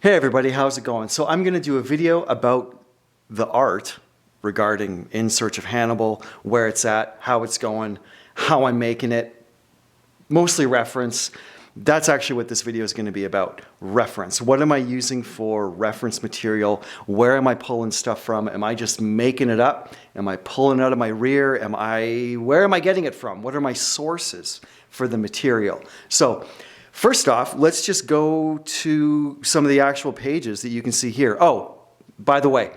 Hey everybody, how's it going? So I'm going to do a video about the art regarding In Search of Hannibal, where it's at, how it's going, how I'm making it, mostly reference. That's actually what this video is going to be about, reference. What am I using for reference material? Where am I pulling stuff from? Am I just making it up? Am I pulling it out of my rear? Where am I getting it from? What are my sources for the material? So first off, let's just go to some of the actual pages that you can see here. Oh, by the way,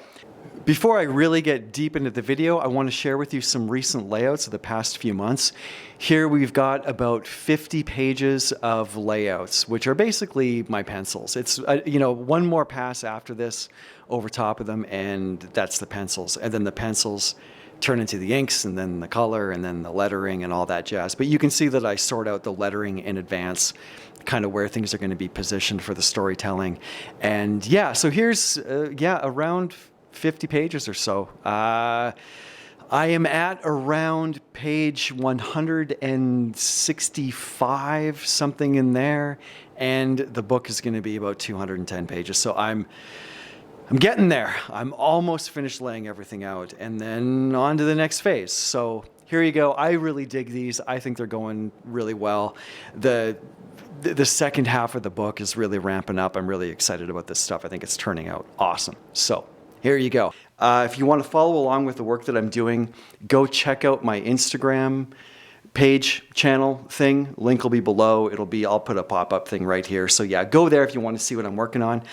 before I really get deep into the video, I want to share with you some recent layouts of the past few months. Here we've got about 50 pages of layouts, which are basically my pencils. It's, one more pass after this over top of them, and that's the pencils. And then the pencils turn into the inks, and then the color, and then the lettering, and all that jazz. But you can see that I sort out the lettering in advance, kind of where things are going to be positioned for the storytelling. And yeah, so here's, around 50 pages or so. I am at around page 165, something in there, and the book is going to be about 210 pages. So I'm getting there. I'm almost finished laying everything out, and then on to the next phase. So here you go. I really dig these. I think they're going really well. The second half of the book is really ramping up. I'm really excited about this stuff. I think it's turning out awesome. So here you go. If you want to follow along with the work that I'm doing, go check out my Instagram page channel thing. Link will be below. I'll put a pop-up thing right here. So yeah, go there if you want to see what I'm working on.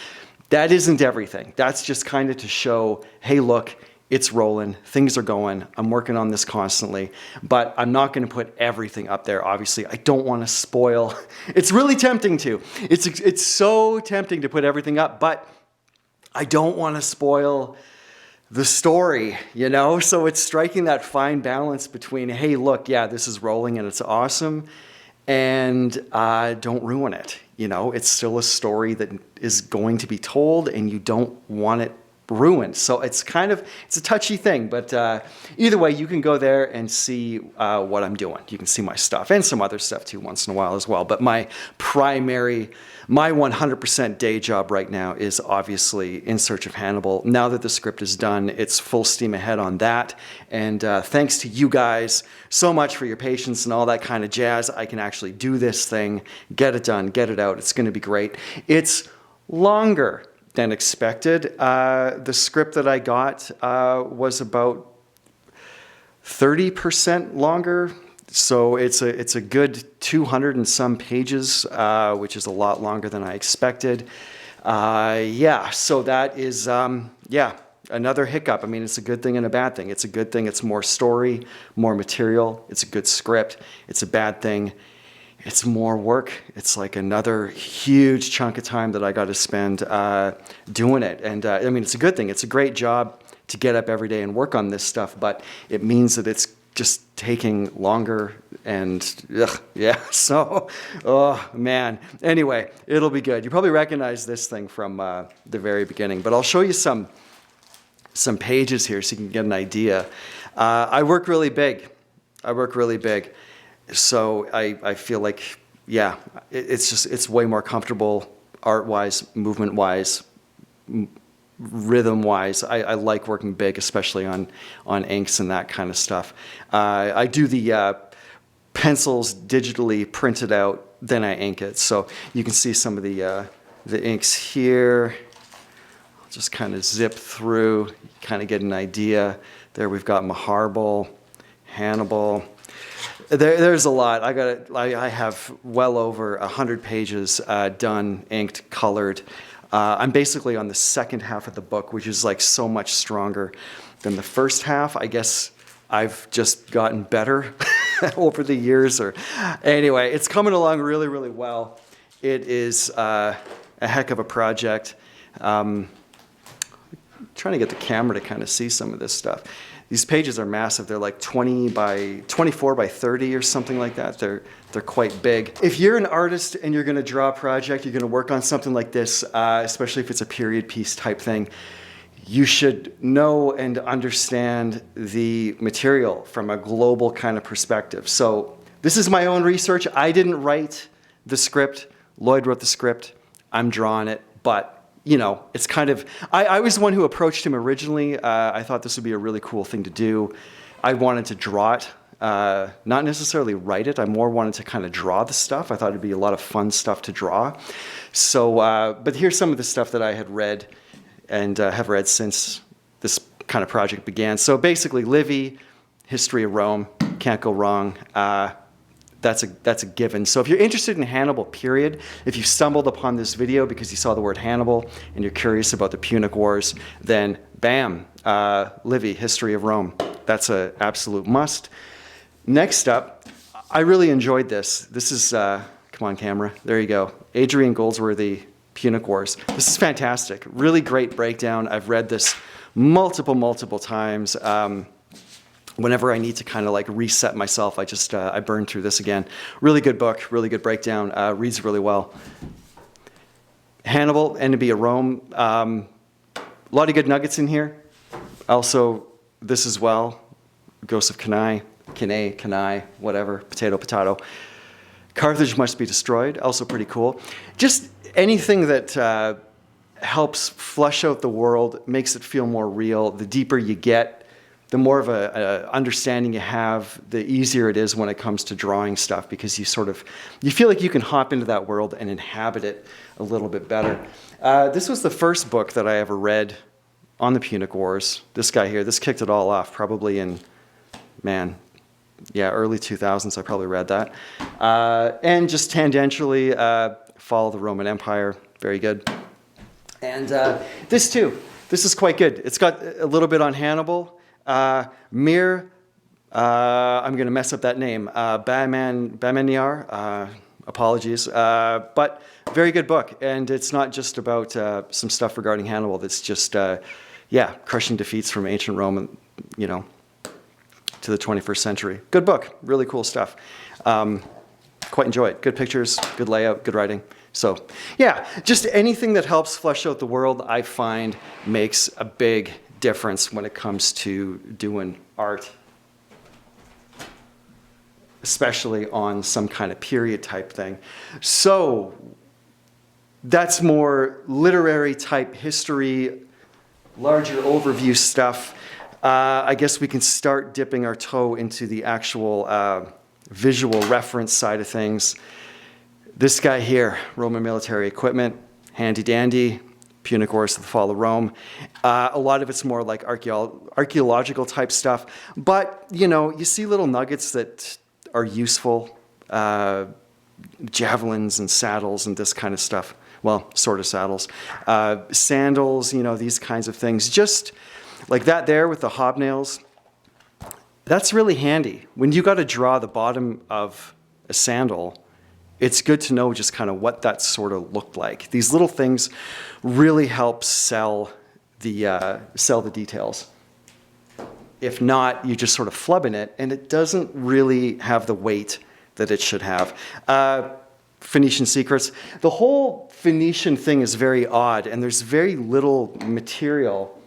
That isn't everything. That's just kind of to show, hey, look, it's rolling, things are going, I'm working on this constantly, but I'm not going to put everything up there, obviously. I don't want to spoil. It's really tempting to. It's so tempting to put everything up, but I don't want to spoil the story, So it's striking that fine balance between, hey, look, yeah, this is rolling and it's awesome, and don't ruin it. It's still a story that is going to be told, and you don't want it ruined. So it's a touchy thing, but either way, you can go there and see what I'm doing. You can see my stuff and some other stuff too once in a while as well. But my 100% day job right now is obviously In Search of Hannibal. Now that the script is done, it's full steam ahead on that. And thanks to you guys so much for your patience and all that kind of jazz. I can actually do this thing, get it done, get it out. It's going to be great. It's longer than expected. The script that I got was about 30% longer. So it's a good 200 and some pages, which is a lot longer than I expected. So that is, another hiccup. I mean, it's a good thing and a bad thing. It's a good thing. It's more story, more material. It's a good script. It's a bad thing. It's more work. It's like another huge chunk of time that I got to spend doing it. And it's a good thing. It's a great job to get up every day and work on this stuff, but it means that it's just taking longer and so, oh man. Anyway, it'll be good. You probably recognize this thing from the very beginning, but I'll show you some pages here so you can get an idea. I work really big. So I feel like, it's way more comfortable art-wise, movement-wise, rhythm-wise. I like working big, especially on inks and that kind of stuff. I do the pencils digitally printed out, then I ink it. So you can see some of the inks here. I'll just kind of zip through, kind of get an idea. There we've got Maharbal, Hannibal. There's a lot. I have well over 100 pages done, inked, colored. I'm basically on the second half of the book, which is like so much stronger than the first half. I guess I've just gotten better over the years. Anyway, it's coming along really, really well. It is a heck of a project. Trying to get the camera to kind of see some of this stuff. These pages are massive. They're like 24 by 30 or something like that. They're quite big. If you're an artist and you're gonna draw a project, you're gonna work on something like this, especially if it's a period piece type thing, you should know and understand the material from a global kind of perspective. So this is my own research. I didn't write the script. Lloyd wrote the script. I'm drawing it, but you know, it's kind of, I was the one who approached him originally. I thought this would be a really cool thing to do. I wanted to draw it, not necessarily write it. I more wanted to kind of draw the stuff. I thought it'd be a lot of fun stuff to draw. So, but here's some of the stuff that I had read and have read since this kind of project began. So basically, Livy, history of Rome, can't go wrong. That's a given. So if you're interested in Hannibal, period, if you stumbled upon this video because you saw the word Hannibal and you're curious about the Punic Wars, then bam, Livy, history of Rome. That's an absolute must. Next up, I really enjoyed this. This is, come on camera, there you go. Adrian Goldsworthy, Punic Wars. This is fantastic. Really great breakdown. I've read this multiple times. Whenever I need to kind of like reset myself, I burn through this again. Really good book, really good breakdown, reads really well. Hannibal, Enemy of Rome. A lot of good nuggets in here. Also, this as well. Ghosts of Cannae, whatever, potato. Carthage must be destroyed, also pretty cool. Just anything that helps flush out the world, makes it feel more real. The deeper you get, the more of a understanding you have, the easier it is when it comes to drawing stuff, because you feel like you can hop into that world and inhabit it a little bit better. This was the first book that I ever read on the Punic Wars. This guy here, this kicked it all off, probably in, early 2000s, I probably read that. And just tangentially, Fall of the Roman Empire, very good. And this too, this is quite good. It's got a little bit on Hannibal. Mir, I'm going to mess up that name, Bahmanyar, apologies, but very good book. And it's not just about some stuff regarding Hannibal. That's just, crushing defeats from ancient Rome, to the 21st century. Good book, really cool stuff. Quite enjoy it. Good pictures, good layout, good writing. So, just anything that helps flesh out the world, I find makes a big difference when it comes to doing art, especially on some kind of period type thing. So that's more literary type history, larger overview stuff. I guess we can start dipping our toe into the actual visual reference side of things. This guy here, Roman military equipment, handy dandy. Punic Wars to the Fall of Rome. A lot of it's more like archaeological type stuff, but you see little nuggets that are useful, javelins and saddles and this kind of stuff. Well, sort of saddles, sandals, these kinds of things. Just like that there with the hobnails. That's really handy. When you got to draw the bottom of a sandal, it's good to know just kind of what that sort of looked like. These little things really help sell the details. If not, you just sort of flubbing it, and it doesn't really have the weight that it should have. Phoenician secrets. The whole Phoenician thing is very odd, and there's very little material.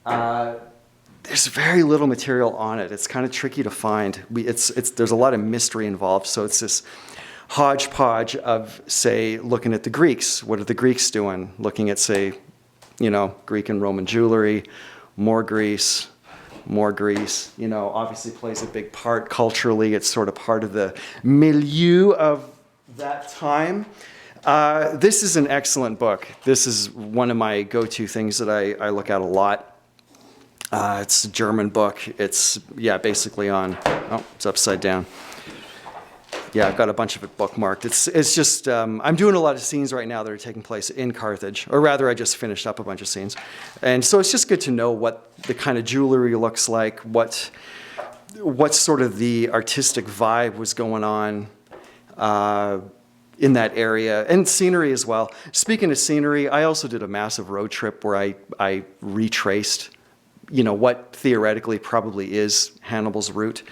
There's very little material on it. It's kind of tricky to find. There's a lot of mystery involved, so it's this hodgepodge of, say, looking at the Greeks. What are the Greeks doing? Looking at, say, Greek and Roman jewelry, more Greece, obviously plays a big part culturally. It's sort of part of the milieu of that time. This is an excellent book. This is one of my go-to things that I look at a lot. It's a German book. It's, basically on, it's upside down. Yeah, I've got a bunch of it bookmarked. It's just, I'm doing a lot of scenes right now that are taking place in Carthage, or rather I just finished up a bunch of scenes. And so it's just good to know what the kind of jewelry looks like, what sort of the artistic vibe was going on in that area, and scenery as well. Speaking of scenery, I also did a massive road trip where I retraced, what theoretically probably is Hannibal's route.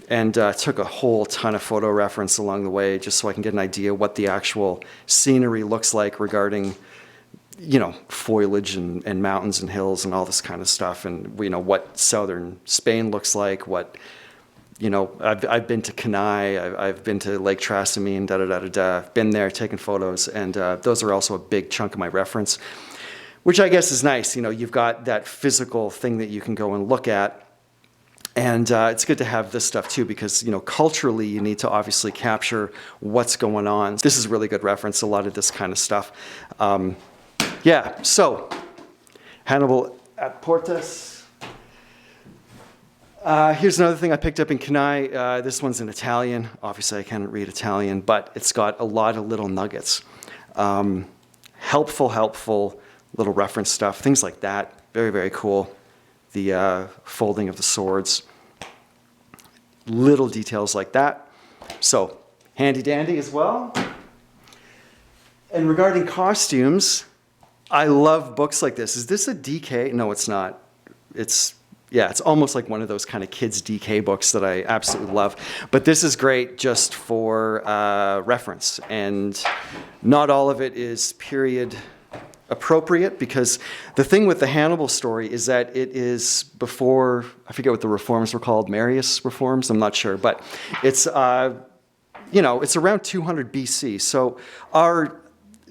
And took a whole ton of photo reference along the way just so I can get an idea what the actual scenery looks like regarding, foliage and mountains and hills and all this kind of stuff. And, what southern Spain looks like, what, I've been to Cannae, I've been to Lake Trasimene, I've been there, taken photos, and those are also a big chunk of my reference, which I guess is nice. You've got that physical thing that you can go and look at, and it's good to have this stuff too, because culturally you need to obviously capture what's going on. This is really good reference, a lot of this kind of stuff. Yeah, so Hannibal at Portas. Here's another thing I picked up in Cannae. This one's in Italian. Obviously, I can't read Italian, but it's got a lot of little nuggets. Helpful little reference stuff, things like that. Very, very cool. The folding of the swords. Little details like that. So, handy dandy as well. And regarding costumes, I love books like this. Is this a DK? No, it's not. It's almost like one of those kind of kids' DK books that I absolutely love. But this is great just for reference. And not all of it is period appropriate, because the thing with the Hannibal story is that it is before, I forget what the reforms were called, Marius reforms, I'm not sure. But it's, it's around 200 BC. So our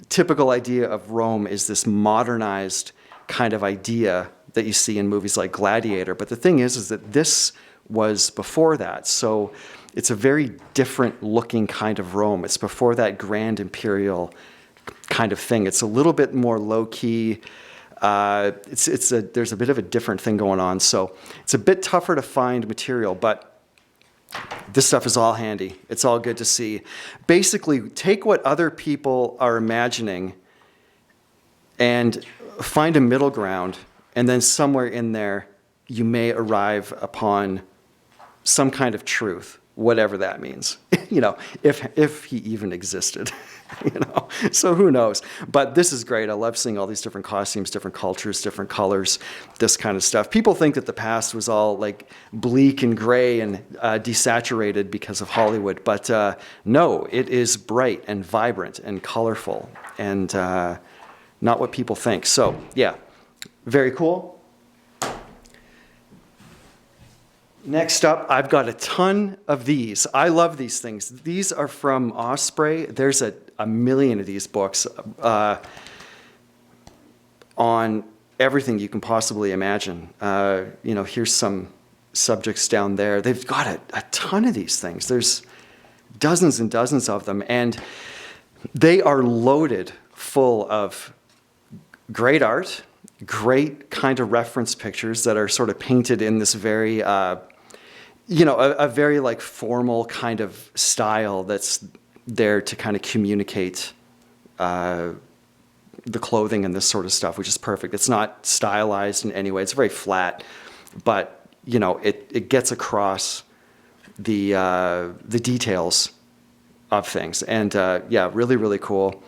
typical idea of Rome is this modernized kind of idea that you see in movies like Gladiator. But the thing is that this was before that. So it's a very different looking kind of Rome. It's before that grand imperial kind of thing. It's a little bit more low key. There's a bit of a different thing going on. So it's a bit tougher to find material, but this stuff is all handy. It's all good to see. Basically, take what other people are imagining and find a middle ground, and then somewhere in there, you may arrive upon some kind of truth, whatever that means. If he even existed. So who knows? But this is great. I love seeing all these different costumes, different cultures, different colors, this kind of stuff. People think that the past was all like bleak and gray and desaturated because of Hollywood, but no, it is bright and vibrant and colorful, and not what people think. So yeah, very cool. Next up, I've got a ton of these. I love these things. These are from Osprey. There's a million of these books on everything you can possibly imagine. Here's some subjects down there. They've got a ton of these things. There's dozens and dozens of them, and they are loaded full of great art, great kind of reference pictures that are sort of painted in this very, a very like formal kind of style that's there to kind of communicate the clothing and this sort of stuff, which is perfect. It's not stylized in any way. It's very flat, but it gets across the details of things. And really, really cool.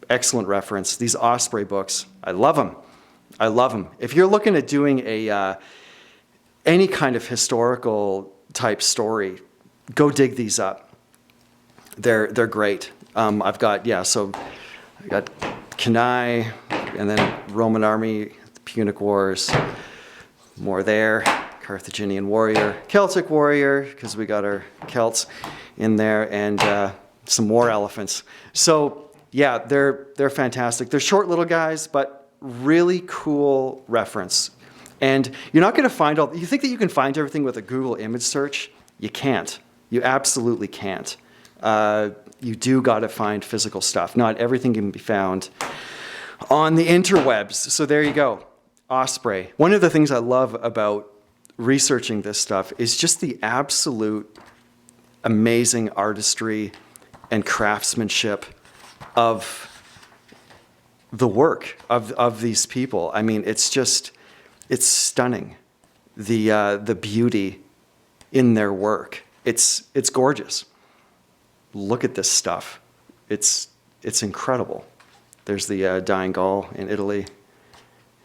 Excellent reference. These Osprey books, I love them. I love them. If you're looking at doing any kind of historical type story, go dig these up. They're great. I got Cannae, and then Roman army, the Punic Wars, more there, Carthaginian warrior, Celtic warrior, because we got our Celts in there, and some war elephants. So yeah, they're fantastic. They're short little guys, but really cool reference. And you're not going to find you think that you can find everything with a Google image search? You can't. You absolutely can't. You do got to find physical stuff. Not everything can be found on the interwebs. So there you go. Osprey. One of the things I love about researching this stuff is just the absolute amazing artistry and craftsmanship of the work of these people. I mean, it's stunning, the beauty in their work. It's gorgeous. Look at this stuff. It's incredible. There's the Dying Gaul in Italy. You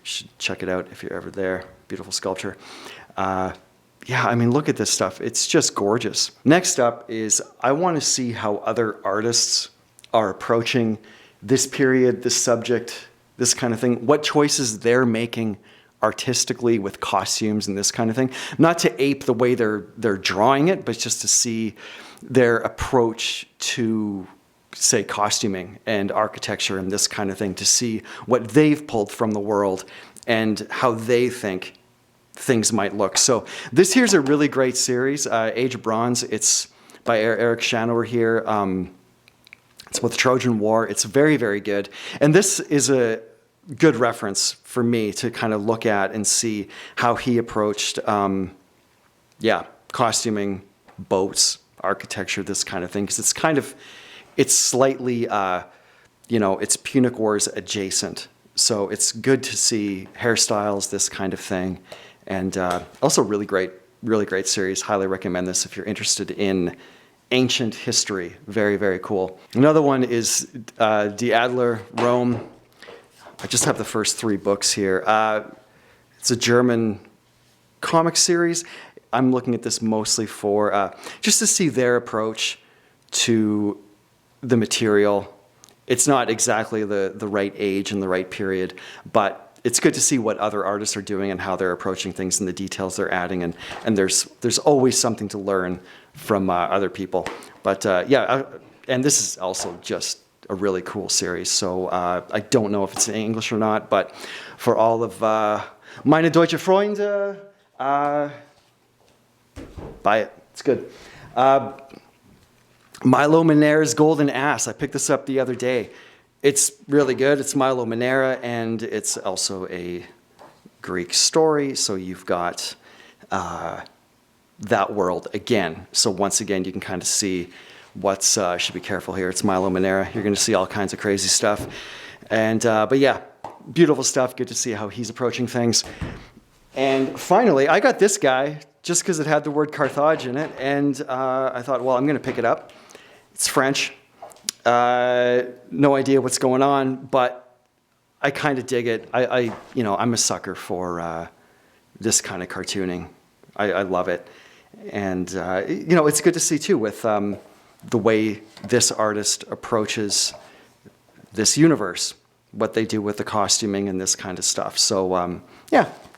should check it out if you're ever there. Beautiful sculpture. Look at this stuff. It's just gorgeous. Next up is I want to see how other artists are approaching this period, this subject, this kind of thing, what choices they're making artistically with costumes and this kind of thing. Not to ape the way they're drawing it, but just to see their approach to, say, costuming and architecture and this kind of thing, to see what they've pulled from the world and how they think things might look. So this here's a really great series, Age of Bronze. It's by Eric Shanower here. It's about the Trojan War. It's very, very good. And this is a good reference for me to kind of look at and see how he approached, costuming, boats, architecture, this kind of thing. Because it's slightly, it's Punic Wars adjacent. So it's good to see hairstyles, this kind of thing. And also really great series. Highly recommend this if you're interested in ancient history. Very, very cool. Another one is Die Adler, Rome. I just have the first 3 books here. It's a German comic series. I'm looking at this mostly for just to see their approach to the material. It's not exactly the right age and the right period, but it's good to see what other artists are doing and how they're approaching things and the details they're adding. And there's always something to learn from other people. But and this is also just a really cool series. So I don't know if it's in English or not, but for all of meine deutsche Freunde, buy it. It's good. Milo Manara's Golden Ass. I picked this up the other day. It's really good. It's Milo Manara, and it's also a Greek story. So you've got that world again. So once again, you can kind of see what's, should be careful here. It's Milo Manara. You're going to see all kinds of crazy stuff. And, but yeah, beautiful stuff. Good to see how he's approaching things. And finally, I got this guy just because it had the word Carthage in it. And I thought, well, I'm going to pick it up. It's French. No idea what's going on, but I kind of dig it. I'm a sucker for this kind of cartooning. I love it. And, it's good to see, too, with the way this artist approaches this universe, what they do with the costuming and this kind of stuff. So,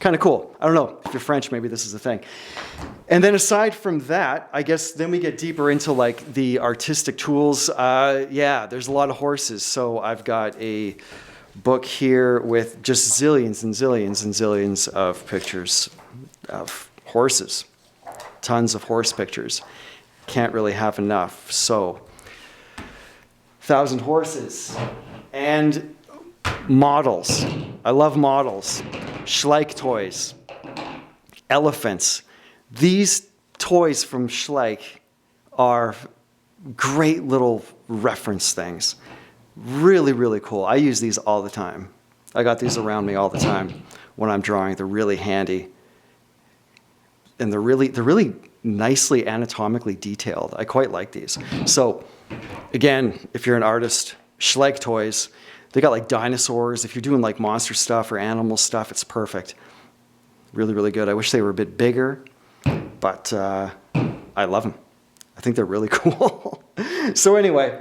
kind of cool. I don't know. If you're French, maybe this is the thing. And then aside from that, I guess then we get deeper into like the artistic tools. There's a lot of horses. So I've got a book here with just zillions and zillions and zillions of pictures of horses. Tons of horse pictures. Can't really have enough. So 1,000 horses. And models. I love models. Schleich toys. Elephants. These toys from Schleich are great little reference things. Really, really cool. I use these all the time. I got these around me all the time when I'm drawing. They're really handy. And they're really nicely anatomically detailed. I quite like these. So again, if you're an artist, Schleich toys, they got like dinosaurs. If you're doing like monster stuff or animal stuff, it's perfect. Really, really good. I wish they were a bit bigger, but I love them. I think they're really cool. So anyway,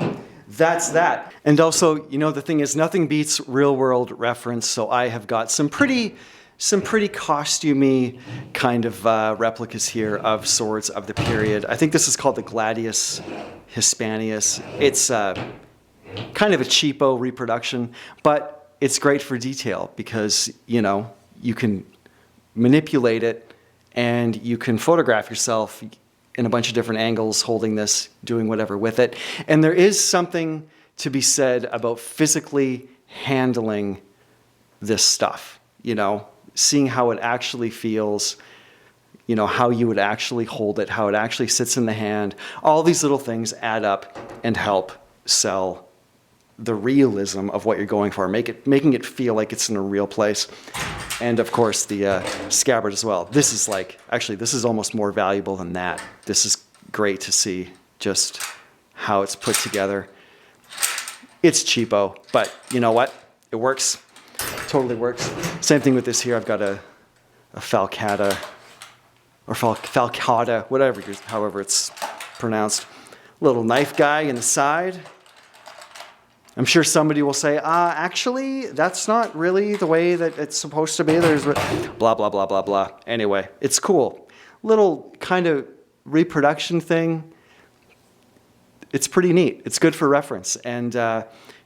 that's that. And also, the thing is, nothing beats real world reference. So I have got some pretty costumey kind of replicas here of swords of the period. I think this is called the Gladius Hispanius. It's kind of a cheapo reproduction, but it's great for detail because, you can manipulate it and you can photograph yourself in a bunch of different angles holding this, doing whatever with it. And there is something to be said about physically handling this stuff, seeing how it actually feels, how you would actually hold it, how it actually sits in the hand. All these little things add up and help sell the realism of what you're going for, making it feel like it's in a real place. And of course the scabbard as well. This is almost more valuable than that. This is great to see just how it's put together. It's cheapo, but you know what? It works. Totally works. Same thing with this here. I've got a falcata or falcata, however it's pronounced. Little knife guy in the side. I'm sure somebody will say, actually, that's not really the way that it's supposed to be. There's blah, blah, blah, blah, blah. Anyway, it's cool. Little kind of reproduction thing. It's pretty neat. It's good for reference. And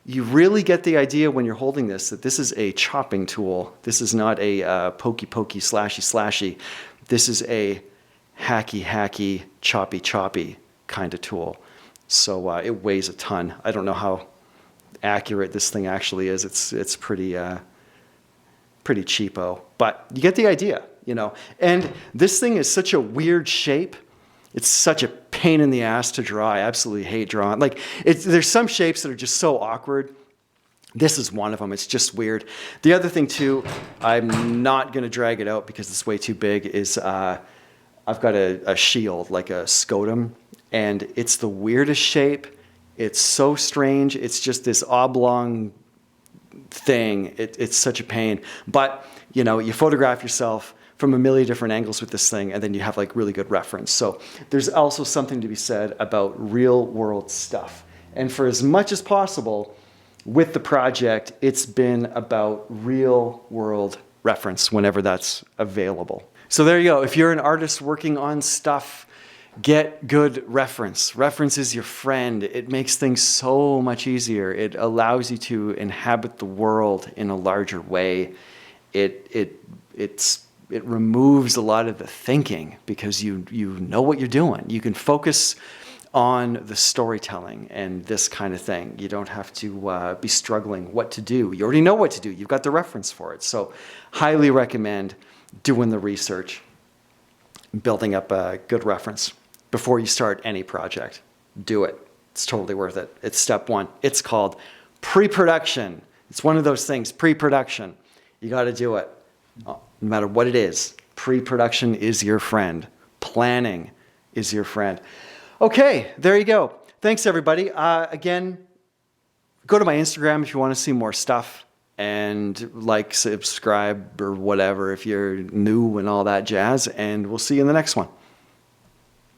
you really get the idea when you're holding this that this is a chopping tool. This is not a pokey, pokey, slashy, slashy. This is a hacky, hacky, choppy, choppy kind of tool. So it weighs a ton. I don't know how accurate this thing actually is. It's pretty cheapo, but you get the idea, you know. And this thing is such a weird shape. It's such a pain in the ass to draw. I absolutely hate drawing. Like, there's some shapes that are just so awkward. This is one of them. It's just weird. The other thing too, I'm not going to drag it out because it's way too big, is I've got a shield, like a scotum, and it's the weirdest shape. It's so strange. It's just this oblong thing. It's such a pain. But, you know, you photograph yourself from a million different angles with this thing, and then you have like really good reference. So there's also something to be said about real world stuff. And for as much as possible with the project, it's been about real world reference whenever that's available. So there you go. If you're an artist working on stuff, get good reference. Reference is your friend. It makes things so much easier. It allows you to inhabit the world in a larger way. It removes a lot of the thinking because you know what you're doing. You can focus on the storytelling and this kind of thing. You don't have to be struggling what to do. You already know what to do. You've got the reference for it. So highly recommend doing the research, building up a good reference before you start any project. Do it. It's totally worth it. It's step one. It's called pre-production. It's one of those things, pre-production. You got to do it. No matter what it is, pre-production is your friend. Planning is your friend. Okay, there you go. Thanks, everybody. Again, go to my Instagram if you want to see more stuff, and like, subscribe, or whatever if you're new and all that jazz, and we'll see you in the next one.